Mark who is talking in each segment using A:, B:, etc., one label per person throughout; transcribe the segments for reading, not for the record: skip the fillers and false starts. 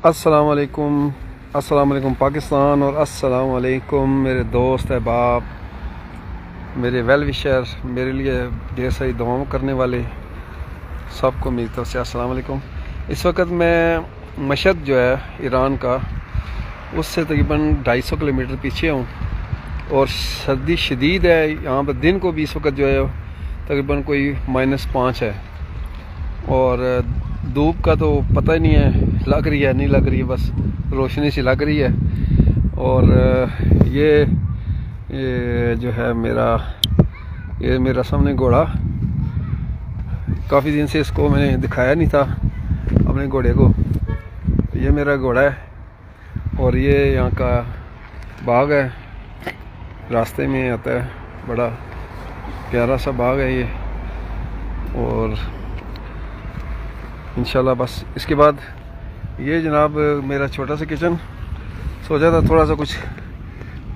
A: अस्सलाम वालेकुम पाकिस्तान और अस्सलाम वालेकुम मेरे दोस्त अहबाब, मेरे वेल विशर, मेरे लिए ढेर सारी दुआओं करने वाले सबको मेरी तरफ से अस्सलाम वालेकुम। इस वक्त मैं मशहद जो है ईरान का, उससे तकरीबन 250 किलोमीटर पीछे हूँ और सर्दी शदीद है यहाँ पर। दिन को भी इस वक्त जो है तकरीबन कोई -5 है और धूप का तो पता ही नहीं है, लग रही है नहीं लग रही है, बस रोशनी सी लग रही है। और ये जो है मेरा सामने घोड़ा, काफ़ी दिन से इसको मैंने दिखाया नहीं था अपने घोड़े को। ये मेरा घोड़ा है और ये यहाँ का बाग है, रास्ते में आता है, बड़ा प्यारा सा बाग है ये। और इंशाल्लाह बस इसके बाद ये जनाब मेरा छोटा सा किचन, सोचा था थोड़ा सा कुछ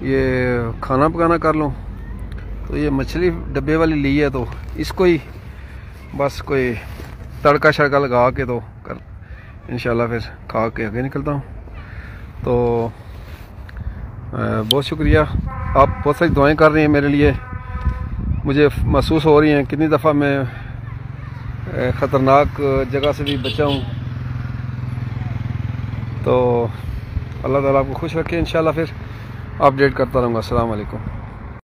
A: ये खाना पकाना कर लूँ। तो ये मछली डब्बे वाली ली है, तो इसको ही बस कोई तड़का शड़का लगा के तो कर इंशाल्लाह फिर खा के आगे निकलता हूँ। तो बहुत शुक्रिया, आप बहुत सारी दुआएं कर रही हैं मेरे लिए। मुझे महसूस हो रही हैं कितनी दफ़ा मैं ख़तरनाक जगह से भी बचा हूँ। तो अल्लाह ताला आपको खुश रखे, इंशाल्लाह फिर अपडेट करता रहूँगा। अस्सलाम वालेकुम।